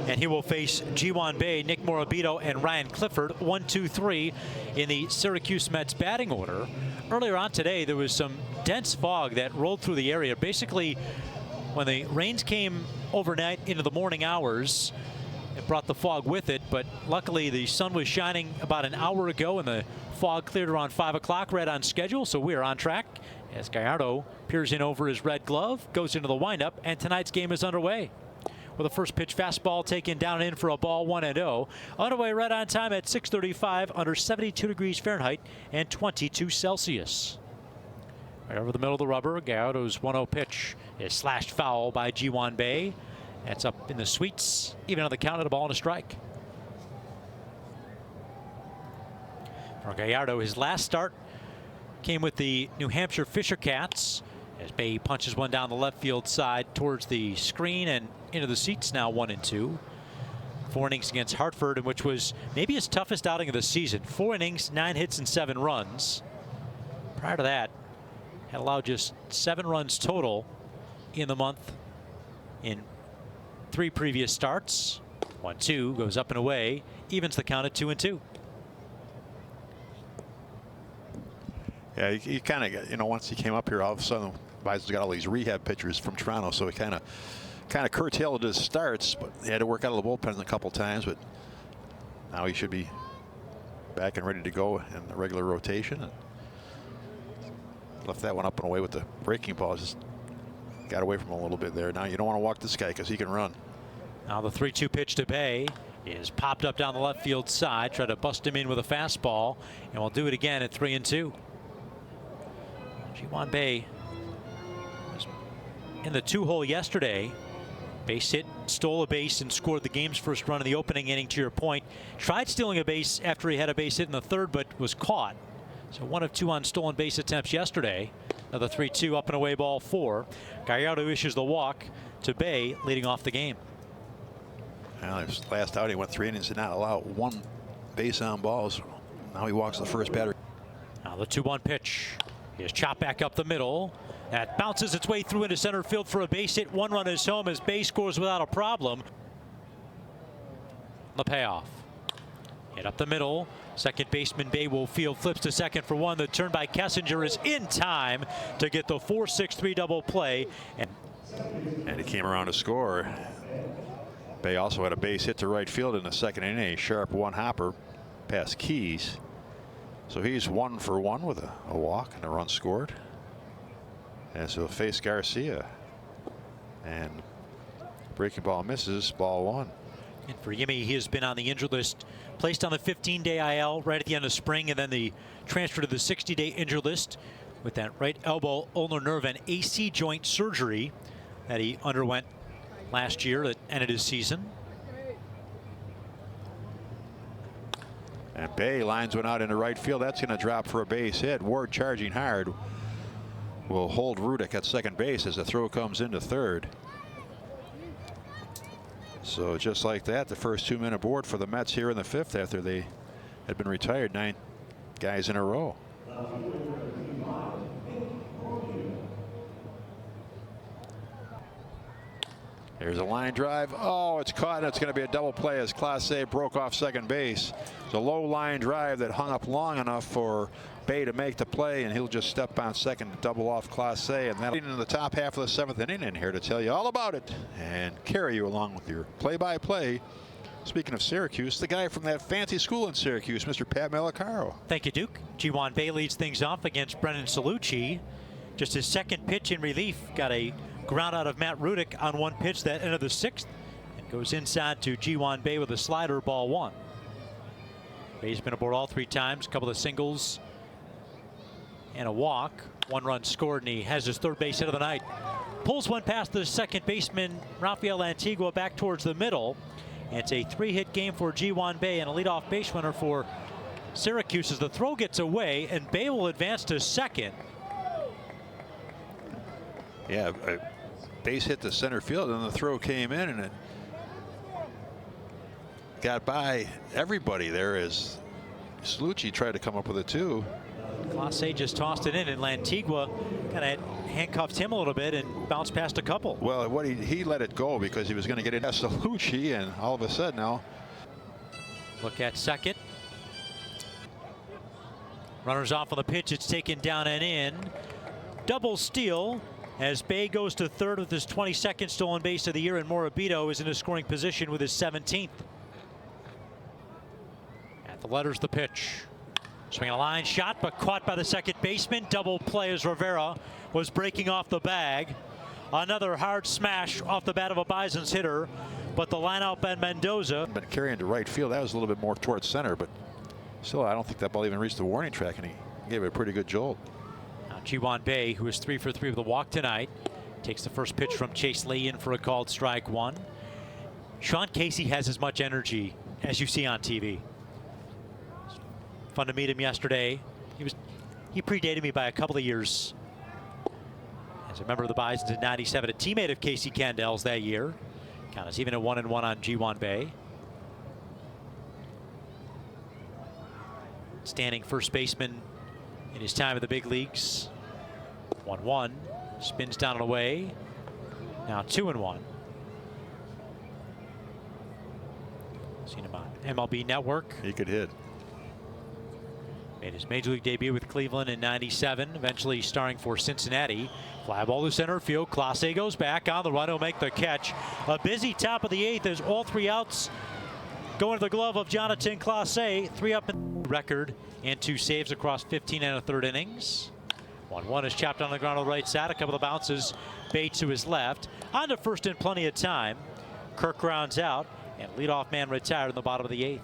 and he will face G1 Bay, Nick Morabito, and Ryan Clifford. 1, 2, 3 in the Syracuse Mets batting order. Earlier on today, there was some dense fog that rolled through the area. Basically, when the rains came overnight into the morning hours, it brought the fog with it, but luckily the sun was shining about an hour ago and the fog cleared around 5 o'clock, right on schedule, so we are on track as Gallardo peers in over his red glove, goes into the windup, and tonight's game is underway. With a first pitch fastball taken down and in for a ball, 1-0. Underway right on time at 6:35, under 72 degrees Fahrenheit and 22 Celsius. Right over the middle of the rubber, Gallardo's 1-0 pitch is slashed foul by G1 Bay. That's up in the sweets, even on the count of the ball and a strike. For Gallardo, his last start came with the New Hampshire Fisher Cats, as Bay punches one down the left field side towards the screen and into the seats. Now 1-2. 4 innings against Hartford, in which was maybe his toughest outing of the season. 4 innings, 9 hits, and 7 runs. Prior to that, had allowed just 7 runs total in the month in 3 previous starts. 1-2 goes up and away, evens the count at 2-2. Yeah, he kind of, you know, once he came up here, all of a sudden, Bison's got all these rehab pitchers from Toronto, so he kind of curtailed his starts, but he had to work out of the bullpen a couple times. But now he should be back and ready to go in the regular rotation. And left that one up and away with the breaking ball. Just got away from him a little bit there. Now you don't want to walk this guy because he can run. Now the 3-2 pitch to Bay is popped up down the left field side. Try to bust him in with a fastball, and we'll do it again at 3-2. G1 Bay was in the 2-hole yesterday. Base hit, stole a base, and scored the game's first run in the opening inning, to your point. Tried stealing a base after he had a base hit in the third, but was caught. So 1 of 2 on stolen base attempts yesterday. Another 3-2 up and away ball 4. Gallardo issues the walk to Bay, leading off the game. Well, his last out, he went 3 innings, did not allow 1 base on balls. Now he walks the first batter. Now the 2-1 pitch is chopped back up the middle. That bounces its way through into center field for a base hit. 1 run is home as Bay scores without a problem. The payoff. Hit up the middle. Second baseman Bay will field, flips to second for 1. The turn by Kessinger is in time to get the 4-6-3 double play. And he came around to score. Bay also had a base hit to right field in the second inning. A sharp 1-hopper past Keys. So he's 1 for 1 with a walk and a run scored. And so he'll face Garcia. And breaking ball misses, ball 1. And for Yimmy, he has been on the injured list, placed on the 15-day IL right at the end of spring, and then the transfer to the 60-day injured list with that right elbow ulnar nerve and AC joint surgery that he underwent last year that ended his season. And Bay lines one out into right field. That's going to drop for a base hit. Ward charging hard will hold Rudick at second base as the throw comes into third. So just like that, the first 2 men aboard for the Mets here in the 5th after they had been retired 9 guys in a row. There's a line drive. Oh, it's caught, and it's going to be a double play as Clase broke off second base. It's a low line drive that hung up long enough for Bay to make the play, and he'll just step on second to double off Clase. And that'll be in the top half of the 7th inning in here to tell you all about it and carry you along with your play-by-play. Speaking of Syracuse, the guy from that fancy school in Syracuse, Mr. Pat Malacaro. Thank you, Duke. G1 Bay leads things off against Brennan Salucci. Just his second pitch in relief. Got a ground out of Matt Rudick on 1 pitch that ended the 6th, and goes inside to G1 Bay with a slider, ball 1. Bay's been aboard all 3 times, a couple of singles and a walk. 1 run scored, and he has his 3rd base hit of the night. Pulls one past the second baseman Rafael Antigua back towards the middle. And it's a 3-hit game for G1 Bay and a leadoff base runner for Syracuse as the throw gets away, and Bay will advance to second. Yeah, a base hit to center field, and the throw came in, and it got by everybody there as Salucci tried to come up with it too. Clase just tossed it in, and Lantigua kind of handcuffed him a little bit and bounced past a couple. Well, what he let it go because he was going to get it at Salucci, and all of a sudden now. Look at second. Runners off on the pitch. It's taken down and in. Double steal as Bay goes to third with his 22nd stolen base of the year, and Morabito is in a scoring position with his 17th. At the letters, the pitch. Swinging a line shot, but caught by the second baseman. Double play as Rivera was breaking off the bag. Another hard smash off the bat of a Bison's hitter, but the line out by Mendoza. But carrying to right field, that was a little bit more towards center, but still, I don't think that ball even reached the warning track, and he gave it a pretty good jolt. Now Ji-hwan Bae, who is 3 for 3 with a walk tonight, takes the first pitch from Chase Lee in for a called strike one. Sean Casey has as much energy as you see on TV. Fun to meet him yesterday. He predated me by a couple of years. As a member of the Bisons in '97, a teammate of Casey Candel's that year. Count is even at 1-1 on Ji-hwan Bae. Standing first baseman in his time at the big leagues. 1-1. Spins down and away. Now 2-1. Seen him on MLB Network. He could hit. Made his major league debut with Cleveland in '97, eventually starring for Cincinnati. Fly ball to center field. Clase goes back on the run. He'll make the catch. A busy top of the 8th as all 3 outs go into the glove of Jonathan Clase. 3 up in record and 2 saves across 15 and a third innings. 1-1 is chopped on the ground on the right side. A couple of bounces. Bates to his left. On to first in plenty of time. Kirk rounds out, and leadoff man retired in the bottom of the 8th.